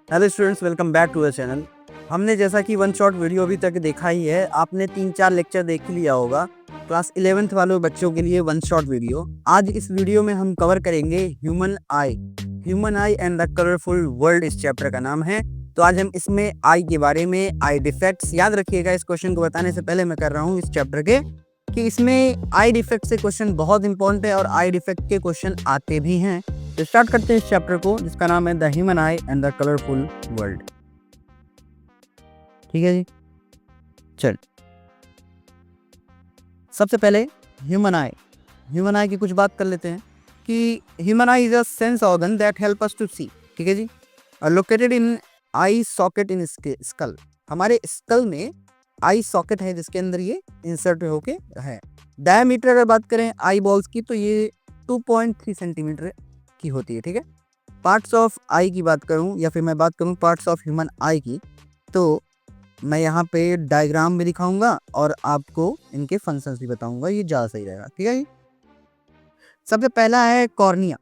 Hello students, welcome back to the channel. हमने जैसा कि वन शॉट वीडियो अभी तक देखा ही है, आपने 3-4 लेक्चर देख ही लिया होगा। क्लास 11th वाले बच्चों के लिए वन शॉट वीडियो। आज इस वीडियो में हम कवर करेंगे human I and the colourful world. इस चैप्टर का नाम है। तो आज हम इसमें आई के बारे में, आई डिफेक्ट्स, याद रखिएगा इस क्वेश्चन को बताने से पहले मैं कर रहा हूँ इस चैप्टर के कि इसमें आई डिफेक्ट से क्वेश्चन बहुत इंपॉर्टेंट है और आई डिफेक्ट के क्वेश्चन आते भी हैं। तो स्टार्ट करते हैं इस चैप्टर को, जिसका नाम है the human I and the colourful world. ठीक है जी, चल सबसे पहले ह्यूमन आई की कुछ बात कर लेते हैं कि human eye is a sense organ that help us to see. ठीक है जी, located in eye socket in skull. हमारे स्कल में आई सॉकेट है जिसके अंदर ये इंसर्ट होके है। डायमीटर अगर बात करें आई बॉल्स की तो ये 2.3 सेंटीमीटर की होती है। ठीक है, पार्ट्स ऑफ आई की बात करूं या फिर मैं बात करूं पार्ट्स ऑफ ह्यूमन आई की, तो मैं यहाँ पे डायग्राम भी दिखाऊंगा और आपको इनके फंक्शंस भी बताऊंगा, ये ज़्यादा सही रहेगा। ठीक है जी, सबसे पहला है कॉर्निया।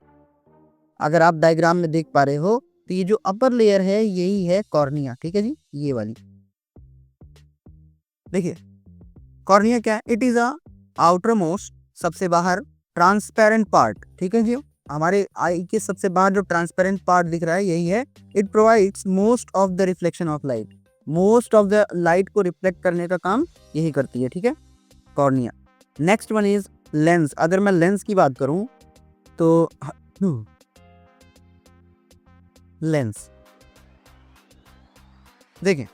अगर आप डायग्राम में देख पा रहे हो तो ये जो अपर लेयर है यही है कॉर्निया। ठीक है जी, ये वाली देखिए कॉर्निया क्या है, it is a outer most, सबसे बाहर ट्रांसपेरेंट पार्ट। ठीक है जी, हमारे आई के सबसे बाहर जो ट्रांसपेरेंट पार्ट दिख रहा है यही है। It provides most of the reflection of light, most of the light को रिफ्लेक्ट करने का काम यही करती है। ठीक है, cornea. Next one is lens. अगर मैं लेंस की बात करूं तो लेंस देखिए,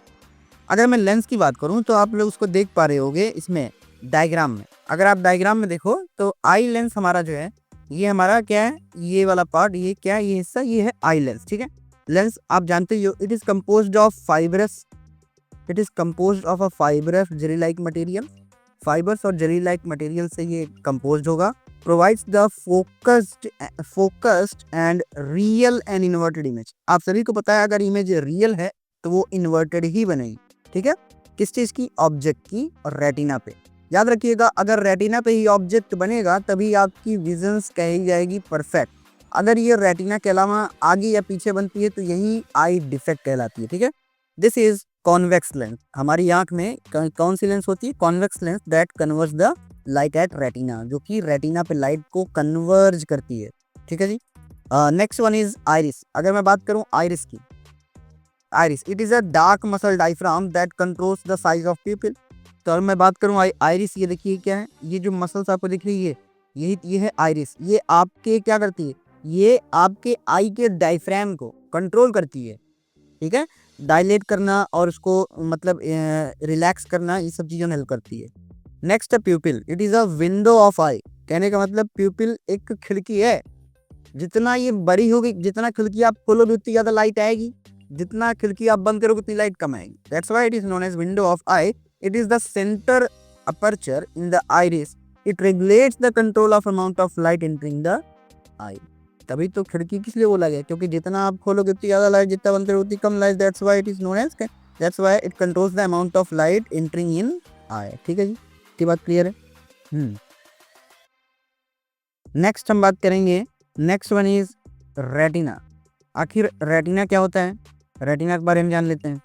अगर मैं लेंस की बात करूं तो आप लोग उसको देख पा रहे होंगे इसमें डायग्राम में। अगर आप डायग्राम में देखो तो आई लेंस हमारा जो है ये हमारा क्या है, ये वाला पार्ट, ये क्या है, ये हिस्सा, ये है आई लेंस। ठीक है, लेंस आप जानते ही हो, it is composed of fibrous, it is composed of a fibrous jelly like material. Fibres और जेली लाइक मटेरियल से ये कंपोज्ड होगा। Provides the focused and real and inverted image. आप सभी को पता है अगर इमेज रियल है तो वो इन्वर्टेड ही बनेगी। ठीक है, किस चीज की, ऑब्जेक्ट की, और रेटिना पे। याद रखिएगा, अगर रेटिना पे ही ऑब्जेक्ट बनेगा तभी आपकी विजन्स कही जाएगी परफेक्ट। अगर ये रेटिना के अलावा आगे या पीछे बनती है तो यही आई डिफेक्ट कहलाती है। ठीक है, दिस इज कॉन्वेक्स लेंस। हमारी आंख में कौन सी लेंस होती है, convex lens that converge the light at retina, जो कि रेटिना पे लाइट को कन्वर्ज करती है। ठीक है जी, नेक्स्ट वन इज आइरिस। अगर मैं बात करूं आइरिस की, iris it is a dark muscle diaphragm that controls the size of people. तो अगर मैं बात करूं आइरिस, ये देखिए क्या है, ये जो मसल्स आपको दिख रही है ये है आइरिस। ये आपके क्या करती है, ये आपके आई के डायफ्राम को कंट्रोल करती है। ठीक है, डायलेट करना और उसको मतलब रिलैक्स करना, ये सब चीज़ों में हेल्प करती है। नेक्स्ट है pupil. It is a window of eye. कहने का मतलब प्यूपिल एक खिड़की है, जितना ये बड़ी होगी, जितना खिड़की आप खोलोगे उतनी ज़्यादा लाइट आएगी, जितना खिड़की आप बंद करोगे उतनी लाइट कम आएगी। That's why it is known as window of eye. It is the centre aperture in the iris. It regulates the control of amount of light entering the eye. तभी तो खिड़की किस लिए बोला गया, क्योंकि जितना आप खोलोगे उतनी ज़्यादा लाइट, जितना बंद करोगे उतनी कम light. That's why it is known as, that's why it controls the amount of light entering in eye. ठीक है जी, की बात क्लियर है। नेक्स्ट हम बात करेंगे, नेक्स्ट वन इज रेटिना। आखिर रेटिना क्या होता है, रेटिना के बारे में जान लेते हैं।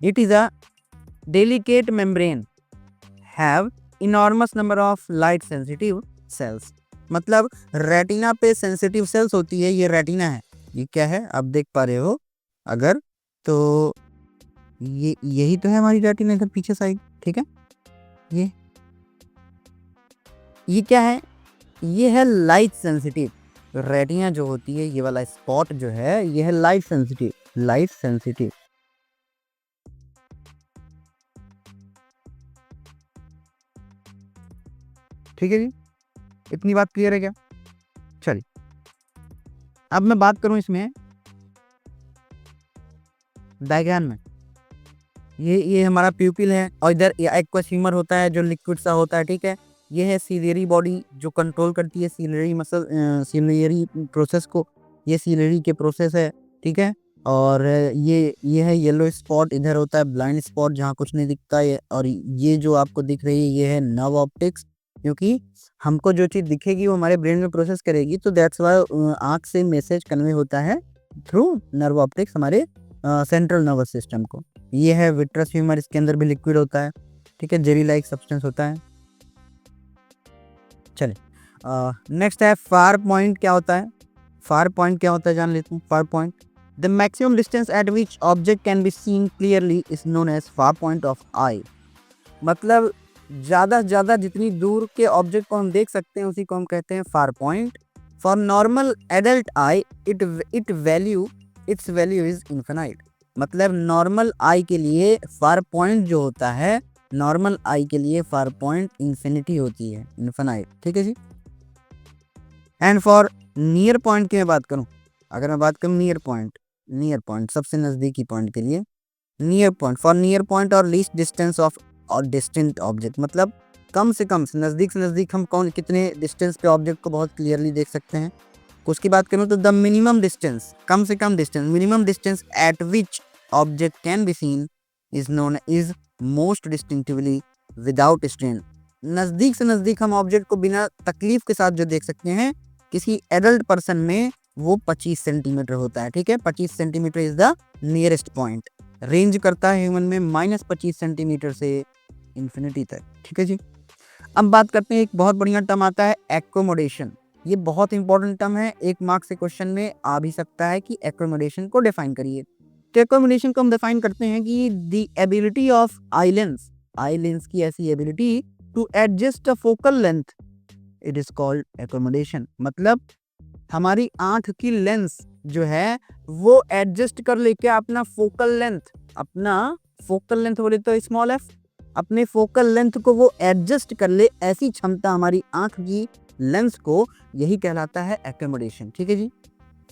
It is a delicate membrane have enormous number of light sensitive sales. मतलब रेटिना पे सेंसिटिव सेल्स होती है, ये रेटिना है। ये क्या है आप देख पा रहे हो अगर, तो ये यही तो है हमारी रेटिना इधर पीछे साइड। ठीक है, ये क्या है, ये है लाइट सेंसिटिव। रेटिना जो होती है, ये वाला स्पॉट जो है, ये है लाइट सेंसिटिव, लाइट सेंसिटिव। ठीक है जी, इतनी बात क्लियर है क्या? चलिए अब मैं बात करूं इसमें डायग्राम में। ये हमारा प्यूपिल है और इधर एक्वस ह्यूमर होता है जो लिक्विड सा होता है। ठीक है, ये है सीलियरी बॉडी जो कंट्रोल करती है सीलियरी मसल, सीलियरी प्रोसेस को। ये सीलियरी के प्रोसेस है। ठीक है, और ये है येलो स्पॉट, इधर होता है ब्लाइंड स्पॉट जहाँ कुछ नहीं दिखता है। और ये जो आपको दिख रही है ये है नर्व ऑप्टिक्स, क्योंकि हमको जो चीज़ दिखेगी वो हमारे ब्रेन में प्रोसेस करेगी। तो दैट्स वाई आँख से मैसेज कन्वे होता है थ्रू नर्व ऑप्टिक्स हमारे सेंट्रल नर्वस सिस्टम को। ये है विट्रस ह्यूमर, इसके अंदर भी लिक्विड होता है, ठीक है, जेली लाइक सब्सटेंस होता है। चले नेक्स्ट है फार पॉइंट। क्या होता है फार पॉइंट? क्या होता है जान लेते हैं। Far point, the maximum distance at which object can be seen clearly is known as far point of eye. मतलब ज़्यादा से ज़्यादा जितनी दूर के ऑब्जेक्ट को हम देख सकते हैं उसी को हम कहते हैं far point. For normal adult I it's value is infinite. मतलब नॉर्मल आई के लिए फार पॉइंट जो होता है, नॉर्मल आई के लिए फार पॉइंट इन्फिनिटी होती है, इन्फिनाइट, ठीक है जी। एंड फॉर नियर पॉइंट की मैं बात करूं, अगर मैं बात करूं नियर पॉइंट सबसे नज़दीकी पॉइंट के लिए, near point, for near point और लीस्ट डिस्टेंस ऑफ और डिस्टेंट ऑब्जेक्ट, मतलब कम से नज़दीक हम कितने डिस्टेंस पे ऑब्जेक्ट को बहुत क्लियरली देख सकते हैं। उसकी बात करूँ तो द मिनिमम डिस्टेंस, कम से कम distance, minimum distance at which object can be seen is most distinctively without strain. नज़दीक से नज़दीक हम ऑब्जेक्ट को बिना तकलीफ के साथ जो देख सकते हैं किसी एडल्ट पर्सन में, वो 25 सेंटीमीटर होता है, ठीक है। 25 centimetre is the nearest point. Range करता है ह्यूमन में -25 सेंटीमीटर से इन्फिनिटी तक, ठीक है जी। अब बात करते हैं, एक बहुत बढ़िया टर्म आता है एक्कोमोडेशन। ये बहुत इंपॉर्टेंट टर्म है, 1 मार्क से क्वेश्चन में आ भी सकता है कि एक्कोमोडेशन को डिफाइन करिए। तो एक्कोमोडेशन को हम डिफाइन करते हैं कि the ability of eye lens की ऐसी ability to adjust a focal length, it is called accommodation. मतलब हमारी आंख की लेंस जो है वो एडजस्ट कर ले, क्या अपना फोकल लेंथ बोले तो स्मॉल एफ, अपने फोकल लेंथ को वो एडजस्ट कर ले, ऐसी क्षमता हमारी आंख की लेंस को, यही कहलाता है एक्कोमोडेशन, ठीक है जी।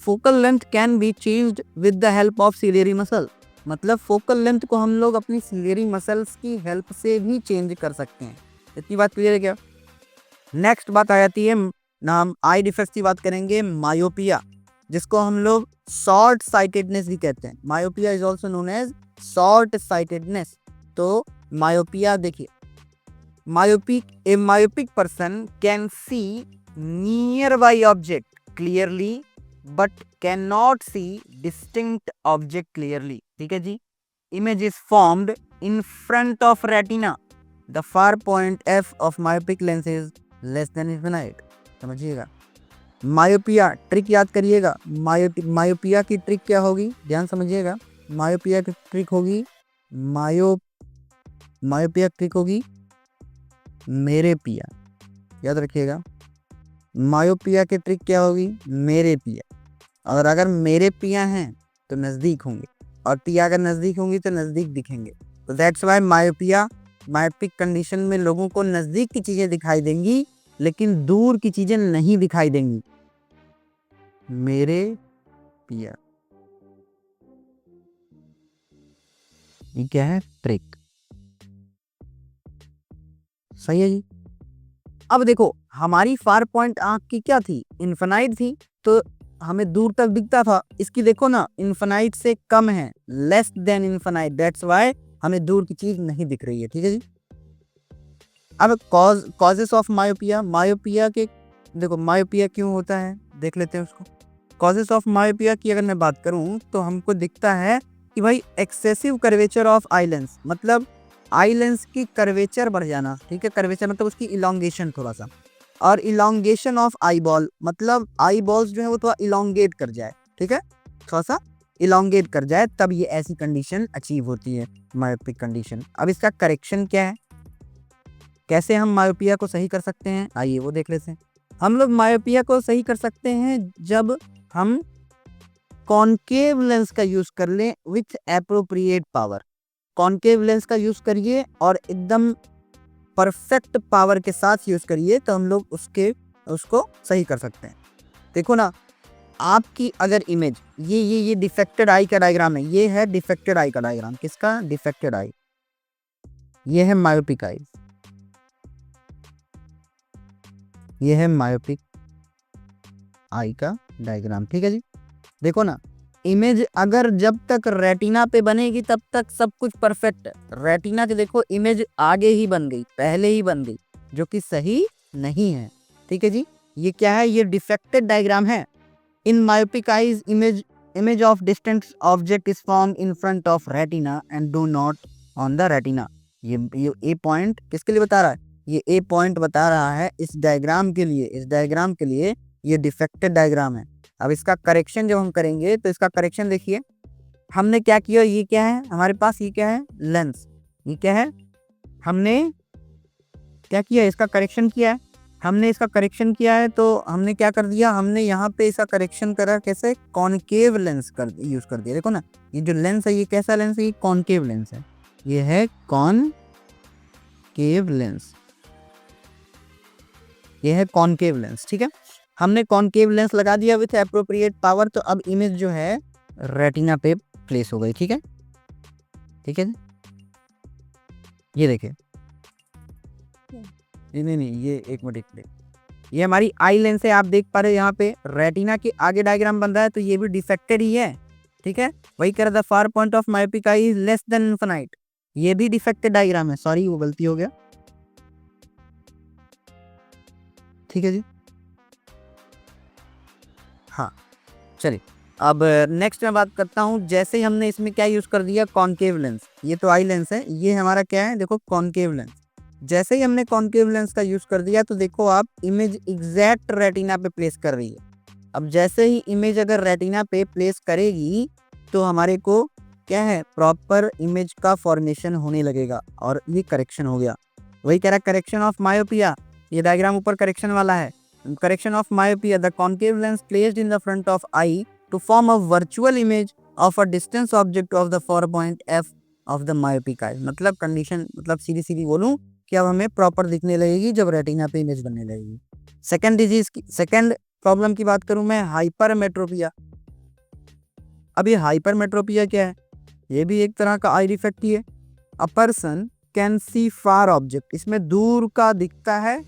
Focal length can be changed with the help of ciliary muscle. मतलब फोकल लेंथ को हम लोग अपनी सिलियरी मसल्स की हेल्प से भी चेंज कर सकते हैं। इतनी बात क्लियर है क्या? नेक्स्ट बात आ जाती है, नाम आई डिफेक्ट की बात करेंगे, मायोपिया, जिसको हम लोग शॉर्ट साइटेडनेस भी कहते हैं। Myopia is also known as short sightedness. तो मायोपिया देखिए, a myopic person can see nearby object clearly but can not see distinct object clearly, ठीक है जी। Image is formed in front of retina, the far point F of myopic lens is less than infinite. समझिएगा, myopia trick याद करिएगा। Myopia की trick क्या होगी, ध्यान समझिएगा। मायोपिया की ट्रिक होगी मायोपिया ट्रिक होगी मेरे पिया, याद रखिएगा। मायोपिया की ट्रिक क्या होगी, मेरे पिया। और अगर मेरे पिया हैं तो नज़दीक होंगे, और पिया अगर नज़दीक होंगी तो नज़दीक दिखेंगे। तो दैट्स वाई मायोपिक कंडीशन में लोगों को नज़दीक की चीज़ें दिखाई देंगी लेकिन दूर की चीज़ें नहीं दिखाई देंगी। मेरे पिया, ये क्या है, ट्रिक। सही है जी। अब देखो, हमारी फार पॉइंट आंख की क्या थी, इन्फिनाइट थी, तो हमें दूर तक दिखता था। इसकी देखो ना, इन्फिनाइट से कम है, less than infinite, that's why हमें दूर की चीज नहीं दिख रही है, ठीक है जी। अब कॉजेस ऑफ मायोपिया के देखो, मायोपिया क्यों होता है देख लेते हैं उसको। कॉजेस ऑफ मायोपिया की अगर मैं बात करूं तो हमको दिखता है कि भाई excessive curvature of eye lens, मतलब आई लेंस की कर्वेचर बढ़ जाना, ठीक है। कर्वेचर मतलब उसकी इलोंगेशन थोड़ा सा, और इलोंगेशन ऑफ आई बॉल, मतलब आई बॉल्स जो है वो थोड़ा इलोंगेट कर जाए, ठीक है, थोड़ा सा इलोंगेट कर जाए, तब ये ऐसी कंडीशन अचीव होती है, मायोपिक कंडीशन। अब इसका करेक्शन क्या है, कैसे हम मायोपिया को सही कर सकते हैं, आइए वो देख लेते हैं। हम लोग मायोपिया को सही कर सकते हैं जब हम कॉनकेव लेंस का यूज कर लें with appropriate power. Concave lens का यूज करिए और एकदम परफेक्ट पावर के साथ यूज करिए, तो हम लोग उसको सही कर सकते हैं। देखो ना, आपकी अगर इमेज ये डिफेक्टेड आई का डायग्राम है, ये है डिफेक्टेड आई का डायग्राम, किसका, डिफेक्टेड आई। ये है मायोपिक आई, ये है मायोपिक आई का डायग्राम, ठीक है जी। देखो ना, इमेज अगर जब तक रेटिना पे बनेगी तब तक सब कुछ परफेक्ट है। रेटिना के देखो इमेज आगे ही बन गई, पहले ही बन गई, जो कि सही नहीं है, ठीक है जी। ये क्या है, ये डिफेक्टेड डायग्राम है। In myopic eyes image image of distant object is formed in front of retina and do not on the retina। ये ए पॉइंट किसके लिए बता रहा है? ये ए पॉइंट बता रहा है इस डायग्राम के लिए, इस डायग्राम के लिए ये डिफेक्टेड डायग्राम है। अब इसका करेक्शन जब हम करेंगे तो इसका करेक्शन देखिए, हमने क्या किया, ये क्या है हमारे पास, ये क्या है लेंस, ये क्या है, हमने क्या किया, इसका करेक्शन किया है। हमने इसका करेक्शन किया है तो हमने क्या कर दिया, हमने यहाँ पे इसका करेक्शन करा कैसे, कॉनकेव लेंस कर यूज कर दिया। देखो ना ये जो लेंस है ये कैसा लेंस है, ये कॉनकेव लेंस है, ये है कॉनकेव लेंस, ये है कॉनकेव लेंस। ठीक है, हमने कॉनकेव लेंस लगा दिया विथ एप्रोप्रिएट पावर, तो अब इमेज जो है रेटिना पे प्लेस हो गई। ठीक है, ठीक है, ये देखिए, नहीं ये एक मिनट, ये हमारी आई लेंस है, आप देख पा रहे हो यहाँ पे रेटिना के आगे डायग्राम बन रहा है, तो ये भी डिफेक्टेड ही है। ठीक है, वही कह रहा था फार point of myopic I is less then infinite, ये भी डिफेक्टेड डायग्राम है, सॉरी वो गलती हो गया। ठीक है जी, हाँ चलिए अब नेक्स्ट मैं बात करता हूँ। जैसे ही हमने इसमें क्या यूज कर दिया, कॉनकेव लेंस, ये तो आई लेंस है, ये हमारा क्या है देखो कॉनकेव लेंस। जैसे ही हमने कॉनकेव लेंस का यूज कर दिया तो देखो आप इमेज एग्जैक्ट रेटिना पे प्लेस कर रही है। अब जैसे ही इमेज अगर रेटिना पे प्लेस करेगी तो हमारे को क्या है, प्रॉपर इमेज का फॉर्मेशन होने लगेगा और ये करेक्शन हो गया। वही कह रहा करेक्शन ऑफ मायोपिया, ये डायग्राम ऊपर करेक्शन वाला है। Correction of myopia, the concave lens placed in the front of eye to form a virtual image of a distance object of the 4 point F of the myopic eye. मतलब condition, मतलब सीधी बोलूं कि अब हमें proper दिखने लगेगी जब retina पे इमेज बनने लगेगी। सेकंड डिजीज की, सेकंड प्रॉब्लम की बात करूं मैं, हाइपरमेट्रोपिया। अब ये हाइपरमेट्रोपिया क्या है, ये भी एक तरह का आई डिफेक्ट ही है। A person can see far object, इसमें दूर का दिखता है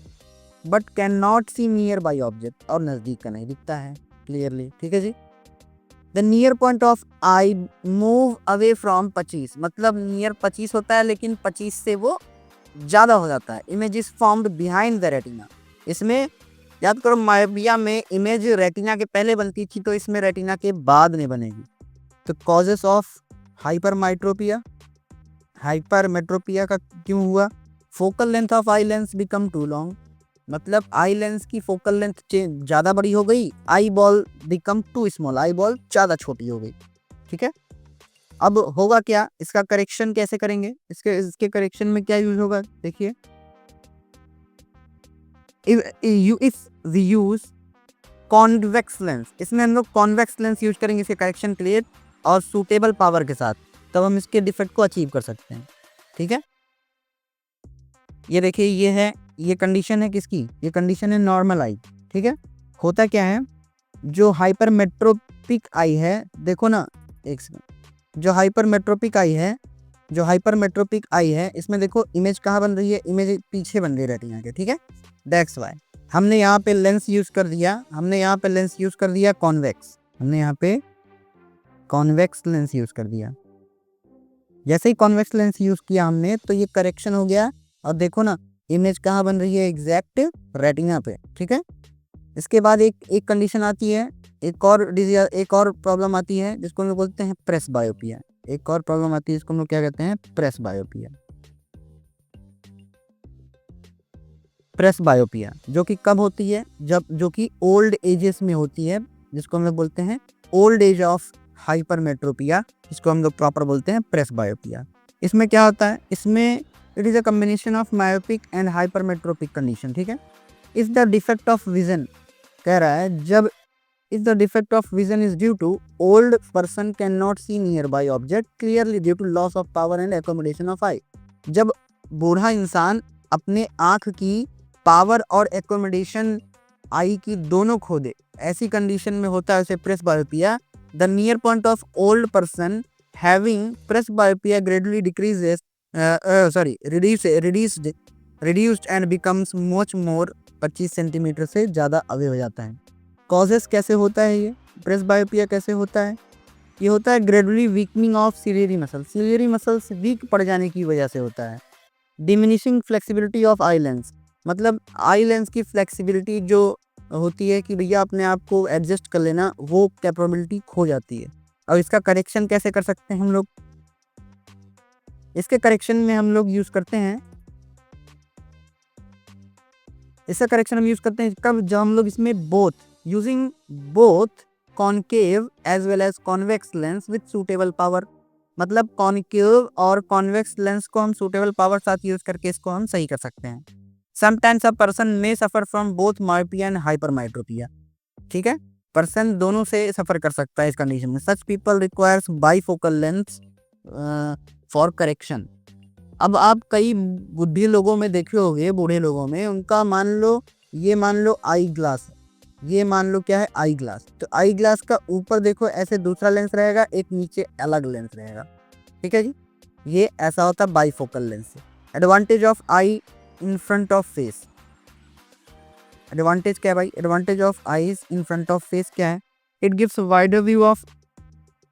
but can not see nearby object, और नजदीक का नहीं दिखता है क्लियरली। ठीक है जी, the near point of eye move away from 25, मतलब नियर 25 होता है लेकिन 25 से वो ज़्यादा हो जाता है। Image is formed behind the retina, इसमें याद करो मायोपिया में इमेज रेटिना के पहले बनती थी, तो इसमें रेटिना के बाद में बनेगी। तो कॉजेस ऑफ हाइपरमेट्रोपिया, हाइपरमेट्रोपिया का क्यों हुआ, focal length of eye lens become too long, मतलब आई लेंस की फोकल लेंथ ज़्यादा बड़ी हो गई, eyeball become too small, eyeball ज़्यादा छोटी हो गई। ठीक है, अब होगा क्या, इसका करेक्शन कैसे करेंगे, इसके करेक्शन में क्या यूज होगा देखिए, if we use convex lens, इसमें हम लोग कॉन्वेक्स लेंस यूज करेंगे इसके करेक्शन के लिए और सूटेबल पावर के साथ, तब हम इसके डिफेक्ट को अचीव कर सकते हैं। ठीक है, ये देखिए ये है, ये कंडीशन है किसकी, ये कंडीशन है नॉर्मल आई। ठीक है, होता क्या है, जो हाइपरमेट्रोपिक आई है, देखो ना एक सेकंड, जो हाइपरमेट्रोपिक आई है, जो हाइपरमेट्रोपिक आई है इसमें देखो इमेज कहाँ बन रही है, इमेज पीछे बन रही है रेटिना के। ठीक है, दैट्स व्हाई हमने यहाँ पे लेंस यूज कर दिया, हमने यहाँ पे लेंस यूज कर दिया कॉन्वेक्स, हमने यहाँ पे कॉन्वेक्स लेंस यूज कर दिया। जैसे ही कॉन्वेक्स लेंस यूज किया हमने तो ये करेक्शन हो गया, और देखो ना इमेज कहाँ बन रही है, एग्जैक्ट रेटिना पे। ठीक है, इसके बाद एक कंडीशन आती है, एक और प्रॉब्लम आती है जिसको हम लोग बोलते हैं प्रेस बायोपिया। एक और प्रॉब्लम आती है जिसको हम लोग क्या कहते हैं, प्रेस बायोपिया। प्रेस बायोपिया जो कि कब होती है, जब जो कि ओल्ड एजेस में होती है, जिसको हम लोग बोलते हैं ओल्ड एज ऑफ हाइपरमेट्रोपिया, जिसको हम लोग प्रॉपर बोलते हैं प्रेस बायोपिया। इसमें क्या होता है, इसमें it is a combination of myopic and hypermetropic condition. ठीक है, is the defect of vision, कह रहा है जब is the defect of vision is due to old person can not see nearby object clearly due to loss of power and accommodation of eye. जब बूढ़ा इंसान अपने आँख की पावर और एकोमोडेशन आई की दोनों खो दे, ऐसी कंडीशन में होता है उसे presbyopia. The near point of old person having presbyopia gradually decreases reduced and becomes much more, 25 centimetre से ज़्यादा अवे हो जाता है। कॉजेस कैसे होता है ये प्रेस बायोपिया, कैसे होता है, ये होता है gradually weakening of ciliary muscle, ciliary muscles weak पड़ जाने की वजह से होता है। Diminishing flexibility of eye lens, मतलब आई लेंस की फ्लेक्सिबिलिटी जो होती है कि भैया अपने आप को एडजस्ट कर लेना, वो कैपेबिलिटी खो जाती है। और इसका करेक्शन कैसे कर सकते हैं हम लोग? इसके करेक्शन में हम लोग यूज करते हैं, इसका करेक्शन हम यूज करते हैं कब? जब हम लोग इसमें both using both concave as well as convex lens with suitable power, मतलब कॉनकेव और कॉन्वेक्स लेंस को हम सूटेबल पावर साथ यूज करके इसको हम सही कर सकते हैं। Sometimes a person may suffer from both myopia and hypermetropia, ठीक है, पर्सन दोनों से सफर कर सकता है इस कंडीशन में। Such people requires bifocal lens for correction. अब आप कई बुढ़े लोगों में देखे होंगे, बूढ़े लोगों में उनका मान लो, ये मान लो आई ग्लास, ये मान लो क्या है, आई ग्लास। तो आई ग्लास का ऊपर देखो ऐसे दूसरा लेंस रहेगा, एक नीचे अलग लेंस रहेगा, ठीक है जी। ये ऐसा होता है बाईफोकल लेंस से। Advantage of eye in front of face, advantage क्या है भाई? Advantage of eyes in front of face क्या है? It gives wider view of,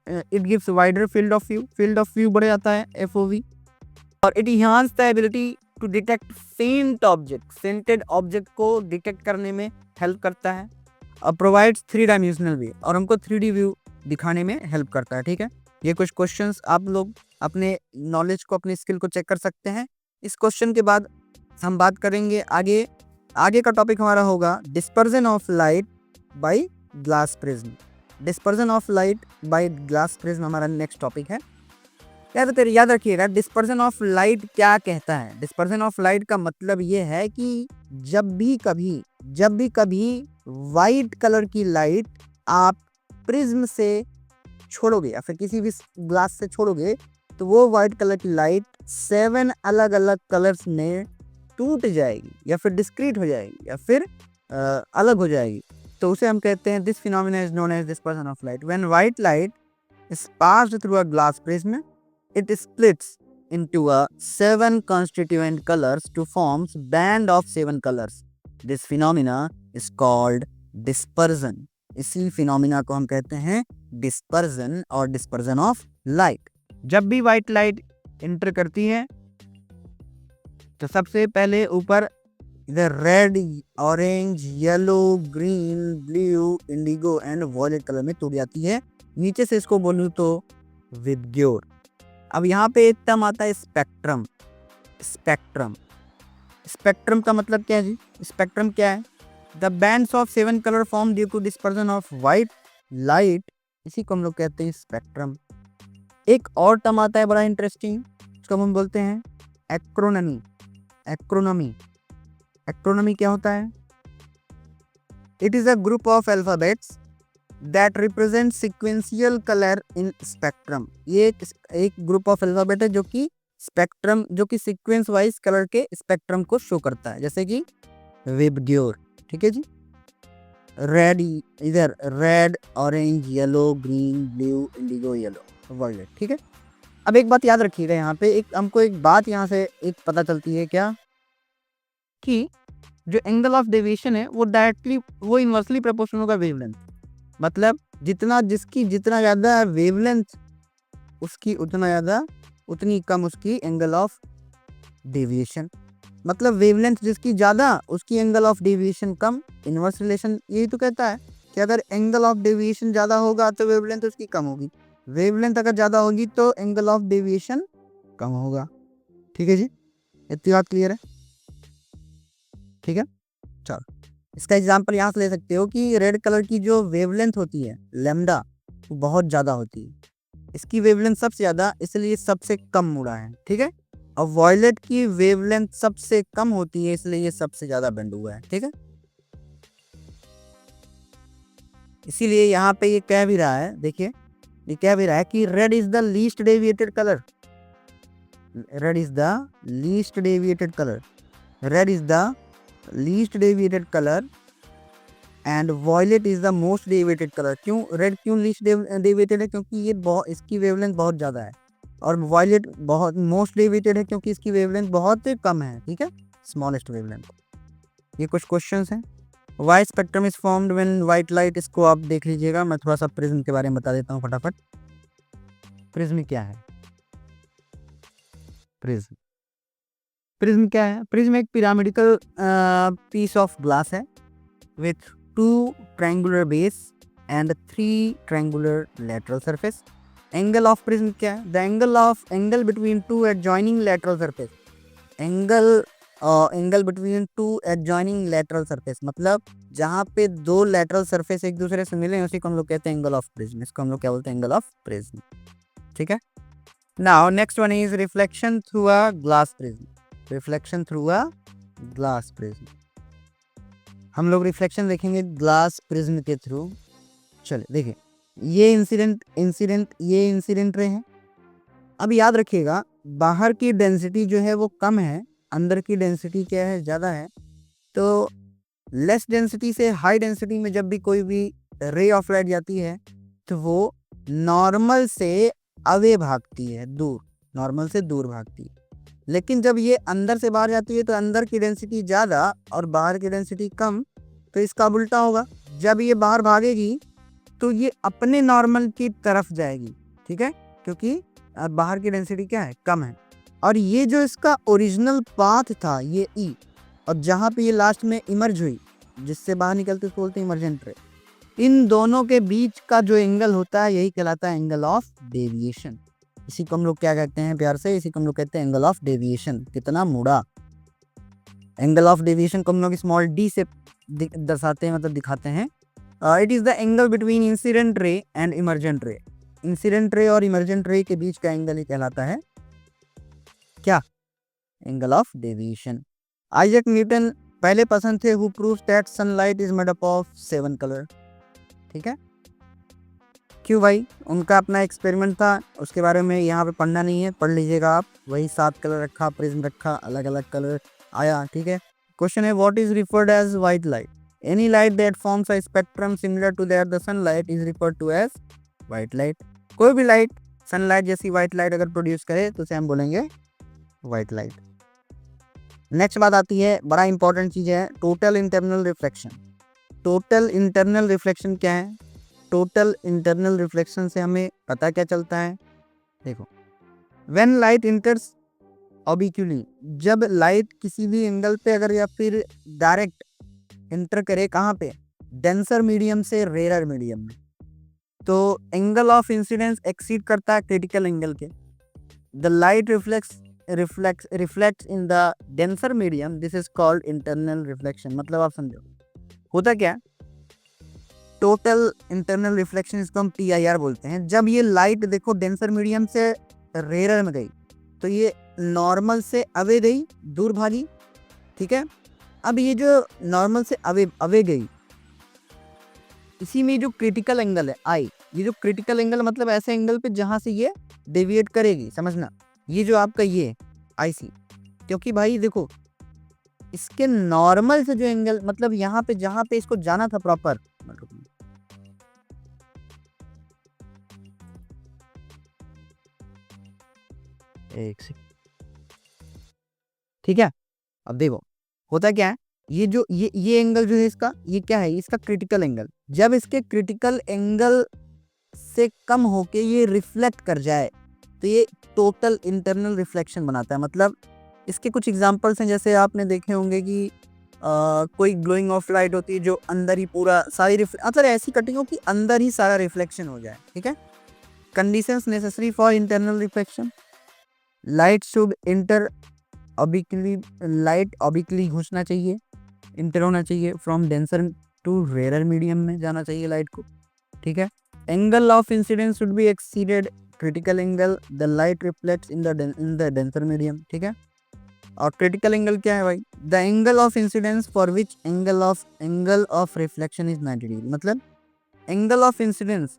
it gives wider field of view, field of view बढ़ जाता है, FOV. और it enhance the ability to detect faint object, सेंटेड ऑब्जेक्ट को detect करने में हेल्प करता है। और प्रोवाइड्स 3 डायमेंशनल व्यू, और हमको 3D व्यू दिखाने में हेल्प करता है, ठीक है। ये कुछ क्वेश्चंस आप लोग अपने नॉलेज को, अपने स्किल को चेक कर सकते हैं। इस क्वेश्चन के बाद हम बात करेंगे आगे। आगे का टॉपिक हमारा होगा dispersion of light by glass prism. Dispersion of light by glass prism हमारा नेक्स्ट टॉपिक है। याद रखिएगा, डिस्पर्जन ऑफ लाइट क्या कहता है? डिस्पर्जन ऑफ लाइट का मतलब ये है कि जब भी कभी वाइट कलर की लाइट आप प्रिज्म से छोड़ोगे या फिर किसी भी ग्लास से छोड़ोगे, तो वो वाइट कलर की लाइट 7 अलग अलग कलर्स में टूट जाएगी, या फिर डिस्क्रीट हो जाएगी, या फिर अलग हो जाएगी। तो उसे हम कहते हैं, this phenomena is known as dispersion of light. When white light is passed through a glass prism, it splits into a 7 constituent colors to forms band of 7 colors. This phenomena is called dispersion. इसी phenomena को हम कहते हैं dispersion और dispersion of light. जब भी white light enter करती है तो सबसे पहले ऊपर इधर red, orange, yellow, green, blue, indigo and violet colour में टूट जाती है। नीचे से इसको बोलूं तो विबग्योर। अब यहाँ पे एक टर्म आता है स्पेक्ट्रम। स्पेक्ट्रम, स्पेक्ट्रम का मतलब क्या है जी? स्पेक्ट्रम क्या है? The bands of 7 colour form due to dispersion of white light, इसी को हम लोग कहते हैं स्पेक्ट्रम। एक और टर्म आता है बड़ा इंटरेस्टिंग, उसको हम बोलते हैं एक्रोनमी। एक्रोनमी, एक्रोनमी क्या होता है? It is a group of alphabets that represent sequential color in spectrum। ये एक ग्रुप ऑफ अल्फाबेट है जो कि स्पेक्ट्रम, जो कि सीक्वेंस वाइज कलर के स्पेक्ट्रम को शो करता है, जैसे कि विबग्योर, ठीक है जी। रेड, इधर red, orange, yellow, green, blue, indigo, yellow, violet, ठीक है। अब एक बात याद रखिएगा, यहाँ पे एक हमको एक बात यहाँ से एक पता चलती है क्या, कि जो एंगल ऑफ डेविएशन है वो डायरेक्टली, वो इनवर्सली प्रोपोर्शनल होगा वेवलेंथ। मतलब जितना ज़्यादा वेवलेंथ उसकी उतना ज़्यादा, उतनी कम उसकी एंगल ऑफ डेविएशन। मतलब वेवलेंथ जिसकी ज़्यादा उसकी angle of deviation come. Inverse relation यही तो कहता है कि अगर एंगल ऑफ डेविएशन ज़्यादा होगा तो वेवलेंथ उसकी कम होगी, वेवलेंथ अगर ज़्यादा होगी तो एंगल ऑफ डेविएशन कम होगा, ठीक है जी। इतनी बात क्लियर है, ठीक है। चलो, इसका एग्जांपल यहाँ से ले सकते हो कि रेड कलर की जो वेवलेंथ होती है लैम्डा, वो बहुत ज़्यादा होती है। इसकी वेवलेंथ सबसे ज़्यादा, इसलिए सबसे कम मुड़ा है, ठीक है। और वॉयलेट की वेवलेंथ सबसे कम होती है, इसलिए ये सबसे ज़्यादा बेंड हुआ है, ठीक है। इसीलिए यहाँ पे ये कह भी रहा है, देखिए ये कह भी रहा है कि red is the least deviated colour. Red is the least deviated colour. Red is the least deviated colour and violet is the most deviated colour. क्यों रेड क्यों लीस्ट डेविएटेड है? क्योंकि ये इसकी वेवलेंथ बहुत ज़्यादा है। और वॉयलेट बहुत मोस्ट डेविएटेड है क्योंकि इसकी वेवलेंथ बहुत कम है, ठीक है, स्मॉलेस्ट वेवलेंथ। ये कुछ क्वेश्चंस हैं। Why spectrum is formed when white light, इसको आप देख लीजिएगा। मैं थोड़ा सा प्रिज्म के बारे में बता देता हूँ फटाफट। प्रिज्म क्या है? प्रिज्म, प्रिज्म क्या है? प्रिज्म एक पिरामिडिकल पीस ऑफ ग्लास है with 2 triangular base and 3 triangular lateral surface. Angle of prism क्या है? The angle between 2 adjoining lateral surface. Angle between 2 adjoining lateral surface मतलब जहाँ पे 2 लेटरल सरफेस एक दूसरे से मिले उसी को हम लोग कहते हैं एंगल ऑफ प्रिज्म। इसको हम लोग क्या बोलते हैं? Angle of prism. ठीक है। Now next one is reflection through a glass prism. Reflection through a glass prism, हम लोग रिफ्लेक्शन देखेंगे ग्लास प्रिज्म के थ्रू। चलिए देखिए, ये इंसिडेंट रे है। अब याद रखिएगा, बाहर की डेंसिटी जो है वो कम है, अंदर की डेंसिटी क्या है? ज़्यादा है। तो लेस डेंसिटी से हाई डेंसिटी में जब भी कोई भी रे ऑफ लाइट जाती है तो वो नॉर्मल से अवे भागती है, दूर, नॉर्मल से दूर भागती है। लेकिन जब ये अंदर से बाहर जाती है तो अंदर की डेंसिटी ज़्यादा और बाहर की डेंसिटी कम, तो इसका उल्टा होगा। जब ये बाहर भागेगी तो ये अपने नॉर्मल की तरफ जाएगी, ठीक है, क्योंकि बाहर की डेंसिटी क्या है? कम है। और ये जो इसका ओरिजिनल पाथ था ये ई, और जहाँ पे ये लास्ट में इमर्ज हुई, जिससे बाहर निकलते उसको बोलते हैं इमर्जेंट रे, इन दोनों के बीच का जो एंगल होता है यही कहलाता है एंगल ऑफ डेविएशन। इसी को हम लोग क्या कहते हैं प्यार से? इसी को हम लोग कहते हैं एंगल ऑफ डेविएशन। कितना मुड़ा। एंगल ऑफ डेविएशन को हम लोग स्मॉल डी से दर्शाते हैं, मतलब दिखाते हैं। It is the angle between incident ray and emergent रे। इंसिडेंट रे और इमर्जेंट रे के बीच का एंगल ही कहलाता है क्या? Angle of deviation. Isaac Newton पहले पर्सन थे who proves that sunlight is made up of 7 colour. ठीक है, क्यों भाई? उनका अपना एक्सपेरिमेंट था, उसके बारे में यहाँ पे पढ़ना नहीं है, पढ़ लीजिएगा आप। वही 7 कलर रखा, प्रिज्म रखा, अलग अलग कलर आया। ठीक है। क्वेश्चन है, what is referred as white light? Any light that forms a spectrum similar to that the sunlight is referred to as white light. कोई भी लाइट सनलाइट जैसी व्हाइट लाइट अगर प्रोड्यूस करे तो उसे हम बोलेंगे व्हाइट लाइट। नेक्स्ट बात आती है, बड़ा इंपॉर्टेंट चीज है, total internal reflection. Total internal reflection क्या है? टोटल इंटरनल रिफ्लेक्शन से हमें पता क्या चलता है? देखो, व्हेन लाइट इंटर्स ऑबिक्यूली, जब लाइट किसी भी एंगल पे अगर या फिर डायरेक्ट इंटर करे, कहाँ पे? डेंसर मीडियम से रेयर मीडियम में, तो एंगल ऑफ इंसिडेंस एक्सीड करता है क्रिटिकल एंगल के। The light reflects in the denser medium, this is called internal reflection. मतलब आप समझो, होता क्या? टोटल इंटरनल रिफ्लेक्शन, इसको हम TIR बोलते हैं। जब ये लाइट देखो डेंसर मीडियम से रेयर में गई तो ये नॉर्मल से अवे गई, दूर भागी। ठीक है। अब ये जो नॉर्मल से अवे गई, इसी में जो क्रिटिकल एंगल है आई, ये जो क्रिटिकल एंगल मतलब ऐसे एंगल पे जहां से ये डेविएट करेगी, समझना, ये जो आपका ये IC, क्योंकि भाई देखो इसके नॉर्मल से जो एंगल, मतलब यहाँ पे जहां पे इसको जाना था प्रॉपर, एक सेकंड, ठीक है। अब देखो होता क्या है, ये जो ये एंगल जो है इसका, ये क्या है? इसका क्रिटिकल एंगल। जब इसके क्रिटिकल एंगल से कम होके ये रिफ्लेक्ट कर जाए तो ये टोटल इंटरनल रिफ्लेक्शन बनाता है। मतलब इसके कुछ एग्जांपल्स हैं, जैसे आपने देखे होंगे कि कोई ग्लोइंग ऑफ लाइट होती है जो अंदर ही पूरा सारी मतलब ऐसी कटिंग हो कि अंदर ही सारा रिफ्लेक्शन हो जाए। ठीक है। Conditions necessary for internal reflection, light should enter obliquely, light obliquely घुसना चाहिए, इंटर होना चाहिए, from denser to rare medium में जाना चाहिए लाइट को। ठीक है। Angle of incidence should be exceeded critical angle, the light reflects in the denser medium. ठीक है। और क्रिटिकल एंगल क्या है भाई? The angle of incidence for which angle of reflection is 90 degree. मतलब एंगल ऑफ इंसिडेंस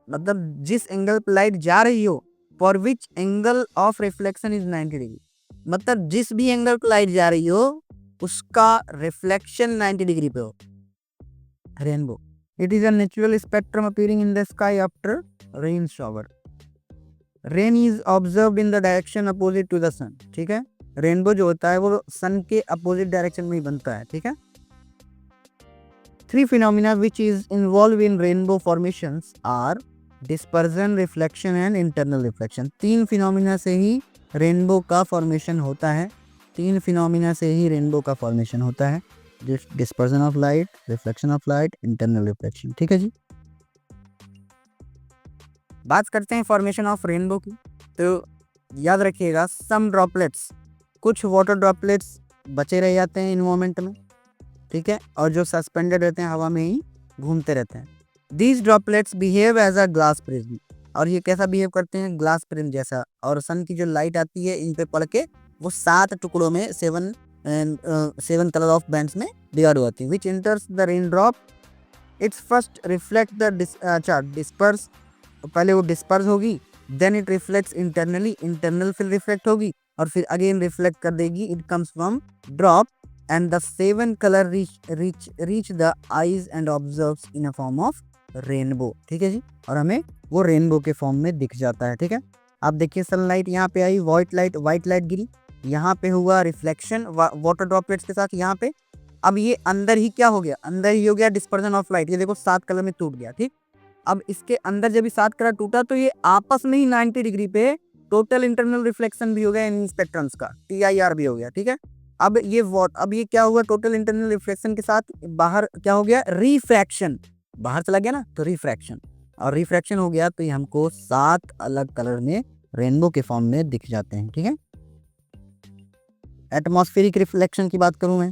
मतलब जिस angle पर लाइट जा रही हो, for which angle of reflection is 90 degree, मतलब जिस भी एंगल पर लाइट जा रही हो उसका रिफ्लेक्शन 90 डिग्री पे हो। Rainbow, it is a natural spectrum appearing in the sky after rain shower. Rain is observed in the direction opposite to the sun. ठीक है। रेनबो जो होता है वो सन के अपोजिट डायरेक्शन में ही बनता है। ठीक है। 3 phenomena which is involved in rainbow formations are dispersion, reflection and internal reflection। 3 phenomena से ही रेनबो का फॉर्मेशन होता है। 3 फिनोमिना से ही रेनबो का फॉर्मेशन होता है, dispersion of light, reflection of light, internal reflection. ठीक है जी। बात करते हैं फॉर्मेशन ऑफ रेनबो की, तो याद रखिएगा सम ड्रॉपलेट्स, कुछ वाटर ड्रॉपलेट्स बचे रह जाते हैं इन्वायरमेंट में, ठीक है, और जो सस्पेंडेड रहते हैं हवा में ही घूमते रहते हैं। These droplets behave as a glass prism, और ये कैसा बिहेव करते हैं, ग्लास प्रिज्म जैसा, और सन की जो लाइट आती है इन पे पड़ के वो 7 टुकड़ों में 7 कलर ऑफ बैंड्स में डिवाइड होती है, which enters the rain drop, it's first reflect the disperse, पहले वो डिस्पर्स होगी, then it reflects internally, internal फिर रिफ्लेक्ट होगी और फिर अगेन रिफ्लेक्ट कर देगी, it comes from drop and the 7 color reach the eyes and observes in a form of rainbow, ठीक है जी, और हमें वो रेनबो के फॉर्म में दिख जाता है, ठीक है। आप देखिए सनलाइट यहाँ पे आई, व्हाइट लाइट गिरी, यहाँ पे हुआ रिफ्लेक्शन वाटर ड्रॉपलेट्स के साथ यहाँ पे, अब ये अंदर ही क्या हो गया, अंदर ही हो गया डिस्पर्जन ऑफ लाइट, ये देखो 7 कलर में टूट गया, ठीक। अब इसके अंदर जब 7 कलर टूटा तो ये आपस में ही 90 डिग्री पे टोटल इंटरनल रिफ्लेक्शन भी हो गया इन स्पेक्ट्रम्स का, TIR भी हो गया, ठीक है। अब ये क्या हुआ, टोटल इंटरनल रिफ्लेक्शन के साथ बाहर क्या हो गया, रिफ्रैक्शन, बाहर चला गया ना, तो रिफ्रैक्शन, और रिफ्रैक्शन हो गया तो ये हमको 7 अलग कलर में रेनबो के फॉर्म में दिख जाते हैं, ठीक है। एटमॉस्फेरिक रिफ्लेक्शन की बात करूं मैं,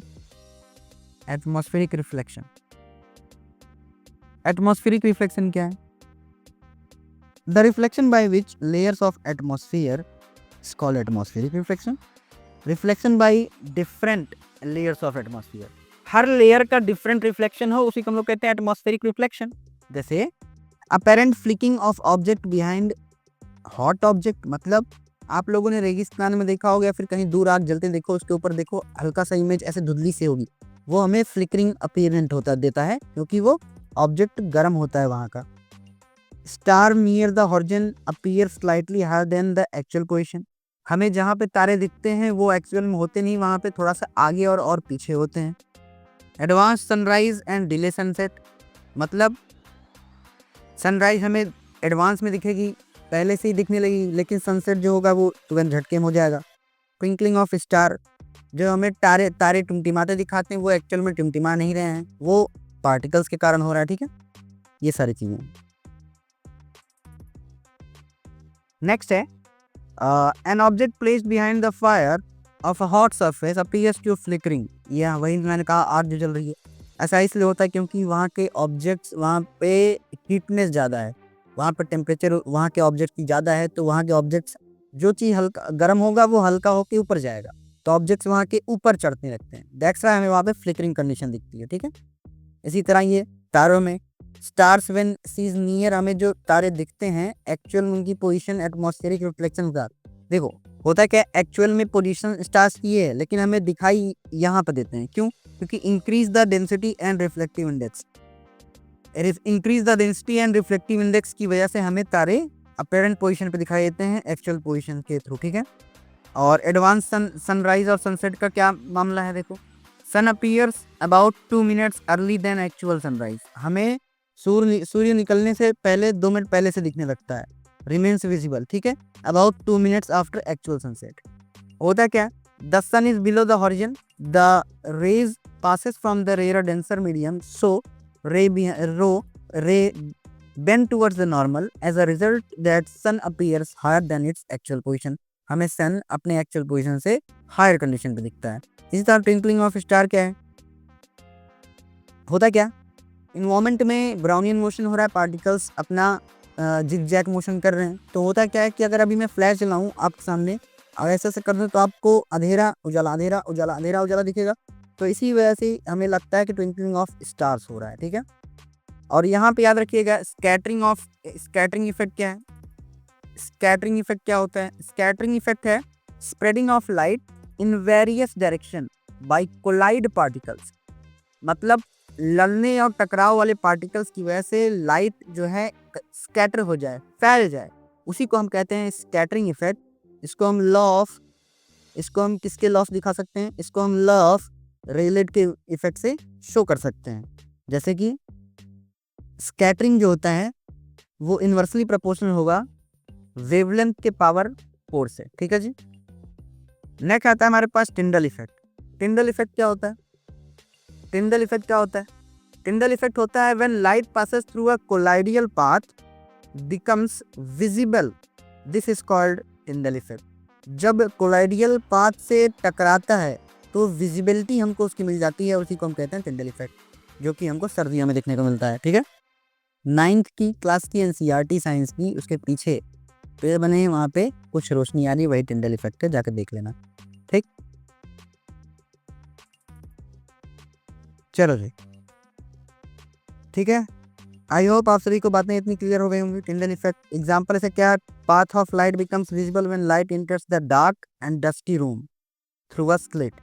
एटमॉस्फेरिक रिफ्लेक्शन, एटमॉस्फेरिक रिफ्लेक्शन क्या है, the reflection by which layers of atmosphere is called atmospheric reflection, reflection by different layers of atmosphere, her layer का डिफरेंट रिफ्लेक्शन हो उसी को हम लोग कहते हैं एटमॉस्फेरिक रिफ्लेक्शन। जैसे apparent flicking of object behind hot object, मतलब आप लोगों ने रेगिस्तान में देखा होगा या फिर कहीं दूर आग जलते देखो, उसके ऊपर देखो हल्का सा इमेज ऐसे धुंधली से होगी, वो हमें फ्लिकरिंग अपीयरेंट होता देता है क्योंकि वो ऑब्जेक्ट गर्म होता है वहाँ का। Star near the horizon appear slightly higher than the actual position, हमें जहाँ पे तारे दिखते हैं वो एक्चुअल में होते नहीं, वहाँ पे थोड़ा सा आगे और पीछे होते हैं। Advance sunrise and delay sunset, मतलब सनराइज हमें एडवांस में दिखेगी, पहले से ही दिखने लगी, लेकिन सनसेट जो होगा वो तुरंत झटके में हो जाएगा। ट्विंकलिंग ऑफ स्टार, जो हमें तारे टिमटिमाते दिखाते हैं वो एक्चुअल में टिमटिमा नहीं रहे हैं, वो पार्टिकल्स के कारण हो रहा है, ठीक है। ये सारी चीजें। नेक्स्ट है an object placed behind the fire of a hot surface appears to flickering, यह वही मैंने कहा आग जो जल रही है, ऐसा इसलिए होता है क्योंकि वहाँ के ऑब्जेक्ट्स, वहाँ पे हीटनेस ज़्यादा है, वहाँ पर टेम्परेचर वहाँ के ऑब्जेक्ट की ज़्यादा है, तो वहाँ के ऑब्जेक्ट्स जो चीज़ हल्का गर्म होगा वो हल्का होकर ऊपर जाएगा, तो ऑब्जेक्ट्स वहाँ के ऊपर चढ़ने लगते हैं, दैट्स व्हाई हमें वहाँ पे फ्लिकरिंग कंडीशन दिखती है, ठीक है। इसी तरह ये तारों में स्टार्स व्हेन सीज नियर, हमें जो तारे दिखते हैं एक्चुअल उनकी पोजीशन एटमॉस्फेरिक रिफ्लेक्शन के साथ, देखो होता क्या है, एक्चुअल में पोजीशन स्टार्स की है लेकिन हमें दिखाई यहाँ पर देते हैं, क्यों, क्योंकि increase the density and reflective index, increase the density and reflective index की वजह से हमें तारे अपेरेंट पोजीशन पे दिखाई देते हैं एक्चुअल पोजीशन के थ्रू, ठीक है। और एडवांस सनराइज और सनसेट का क्या मामला है, देखो sun appears about 2 minutes early than actual sunrise, हमें सूर्य निकलने से पहले 2 मिनट पहले से दिखने लगता है, रिमेन्स विजिबल, ठीक है, about 2 minutes after actual sunset. होता क्या, the sun is below the horizon, the rays passes from the rarer denser medium, so ray bend towards the normal, as a result that sun appears higher than its actual position, हमें सन अपने actual position से higher condition पे दिखता है। इसी तरह twinkling of star क्या है, होता क्या, इन्वायरमेंट में ब्राउनियन मोशन हो रहा है, पार्टिकल्स अपना जिगजैग मोशन कर रहे हैं, तो होता क्या है कि अगर अभी मैं फ्लैश चलाऊं आपके सामने और ऐसे से कर दूं तो आपको अंधेरा उजाला अंधेरा उजाला अंधेरा उजाला दिखेगा, तो इसी वजह से हमें लगता है कि ट्विंकलिंग ऑफ स्टार्स हो रहा है, ठीक है। और यहाँ पे याद रखिएगा स्कैटरिंग इफेक्ट क्या है, स्कैटरिंग इफेक्ट क्या होता है, स्कैटरिंग इफेक्ट है spreading of light in various direction by colloid particles, मतलब लड़ने और टकराव वाले पार्टिकल्स की वजह से लाइट जो है स्कैटर हो जाए, फैल जाए, उसी को हम कहते हैं स्कैटरिंग इफेक्ट। इसको हम किसके लॉ ऑफ दिखा सकते हैं, इसको हम लॉ ऑफ रिलेटिव इफेक्ट से शो कर सकते हैं, जैसे कि स्कैटरिंग जो होता है वो इन्वर्सली प्रोपोर्शनल होगा वेवलेंथ के पावर 4 से, ठीक है जी। नेक्स्ट आता है हमारे पास टिंडल इफेक्ट। टिंडल इफेक्ट क्या होता है, टिंडल इफेक्ट होता है when light passes through a colloidal path becomes visible, this is called Tyndall effect. जब कोलाइडियल पाथ से टकराता है तो विजिबिलिटी हमको उसकी मिल जाती है, उसी को हम कहते हैं टिंडल इफेक्ट, जो कि हमको सर्दियों में देखने को मिलता है। ठीक है, 9th की क्लास की एनसीईआरटी साइंस की उसके पीछे पेड़ बने हैं, वहाँ पे कुछ रोशनी आ रही, वही टिंडल इफेक्ट है, जाकर देख लेना। ठीक, चलो जी, ठीक है। आई होप आप सभी को बातें इतनी क्लियर हो गई होंगी। टिंडल इफेक्ट एग्जांपल ऐसे क्या, path of light becomes visible when light enters the dark and dusty room through a slit.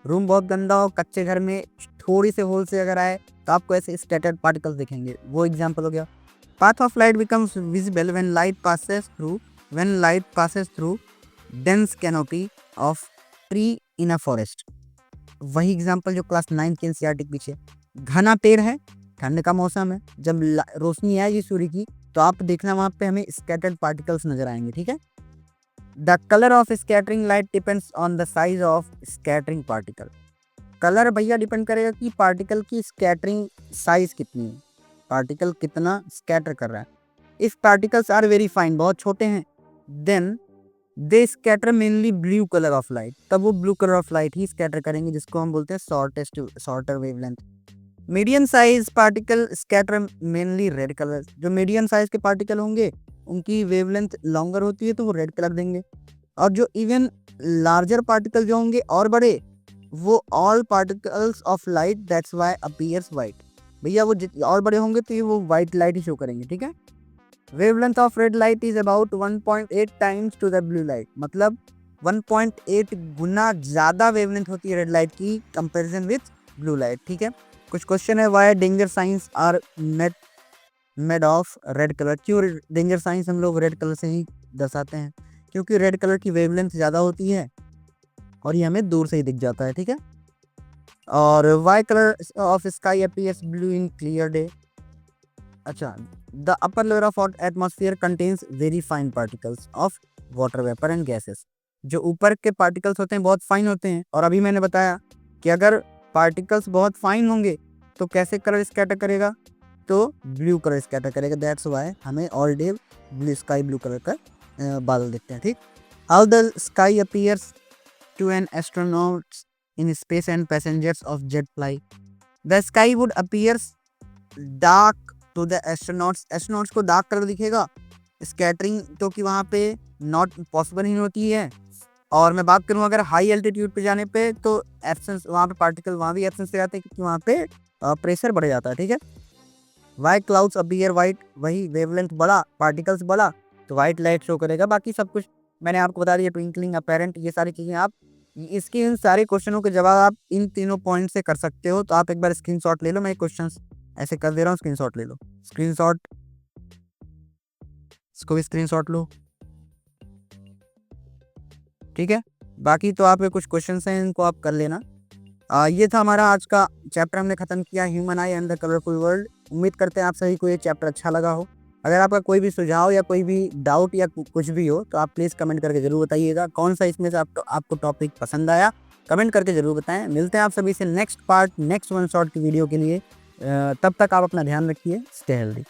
Room बहुत गंदा हो, कच्चे घर में थोड़ी से होल से अगर आए तो आपको ऐसे स्कैटर्ड पार्टिकल्स दिखेंगे, वो एग्जांपल हो गया। Path of light becomes visible when light passes through dense canopy of tree in a forest. वही एग्जांपल जो क्लास 9 के एनसीईआरटी के पीछे। घना पेड़ है, ठंड का मौसम है, जब रोशनी आएगी सूर्य की तो आप देखना वहां पे हमें स्कैटर्ड पार्टिकल्स नजर आएंगे। ठीक है, the colour of scattering light depends on the size of scattering particle. Colour भैया डिपेंड करेगा कि पार्टिकल की स्कैटरिंग साइज कितनी है, पार्टिकल कितना स्कैटर कर रहा है। If particles are very fine, बहुत छोटे हैं, then they scatter mainly blue colour of light, तब वो ब्लू कलर ऑफ लाइट ही स्कैटर करेंगे, जिसको हम बोलते हैं shorter wavelength. Medium size particle scatter mainly red colour. जो मीडियम साइज के पार्टिकल होंगे उनकी वेवलेंथ लॉन्गर होती है तो वो रेड कलर देंगे, और जो इवन लार्जर पार्टिकल जो होंगे और बड़े, वो all particles of light that's why appears white. भैया वो और बड़े होंगे तो ये वो वाइट लाइट ही शो करेंगे। ठीक है, wavelength of red light is about 1.8 times to the blue light, मतलब 1.8 गुना ज़्यादा वेवलेंथ होती है रेड लाइट की कंपैरिजन विथ ब्लू लाइट। ठीक है, कुछ क्वेश्चन है, why danger signs are made of red colour. क्यों डेंजर साइंस हम लोग रेड कलर से ही दर्शाते हैं, क्योंकि रेड कलर की वेवलेंथ ज़्यादा होती है और ये हमें दूर से ही दिख जाता है। ठीक है, और why colour of sky appears blue in clear day. अच्छा, the upper layer of atmosphere contains very fine particles of water vapour and gases. जो ऊपर के पार्टिकल्स होते हैं बहुत फाइन होते हैं, और अभी मैंने बताया कि अगर पार्टिकल्स बहुत फाइन होंगे तो कैसे कलर स्कैटर करेगा, तो ब्लू कलर स्कैटर करेगा। दैट्स व्हाई हमें all day sky blue colour का बादल दिखते हैं। ठीक, how the sky appears to an astronauts in space and passengers of jet fly. The sky would appears dark to the astronauts. Astronauts को dark colour दिखेगा, scattering तो कि वहाँ पे नॉट पॉसिबल ही होती है। और मैं बात करूँ अगर हाई एल्टीट्यूड पे जाने पे तो एब्सेंस, वहाँ पे पार्टिकल वहाँ भी एब्सेंस से जाते हैं क्योंकि वहाँ पे प्रेशर बढ़ जाता है। ठीक है, वाई क्लाउड्स अपीयर वाइट, वही वेवलेंथ बड़ा, पार्टिकल्स बड़ा तो वाइट लाइट शो करेगा। बाकी सब कुछ मैंने आपको बता दिया, ट्विंकलिंग, अपैरेंट, ये सारी चीज़ें आप इसके इन सारे क्वेश्चनों के जवाब आप इन तीनों पॉइंट से कर सकते हो। तो आप एक बार स्क्रीनशॉट ले लो, मैं क्वेश्चन ऐसे कर दे रहा हूँ, स्क्रीनशॉट ले लो, स्क्रीनशॉट, इसको भी स्क्रीनशॉट लो। ठीक है, बाकी तो आप कुछ क्वेश्चंस हैं इनको आप कर लेना। ये था हमारा आज का चैप्टर, हमने खत्म किया human I and the colourful world. उम्मीद करते हैं आप सभी को ये चैप्टर अच्छा लगा हो। अगर आपका कोई भी सुझाव या कोई भी डाउट या कुछ भी हो तो आप प्लीज़ कमेंट करके ज़रूर बताइएगा। कौन सा इसमें से आपको टॉपिक पसंद आया, कमेंट करके ज़रूर बताएं। मिलते हैं आप सभी से next part, next one shot की वीडियो के लिए। तब तक आप अपना ध्यान रखिए, स्टे हेल्दी।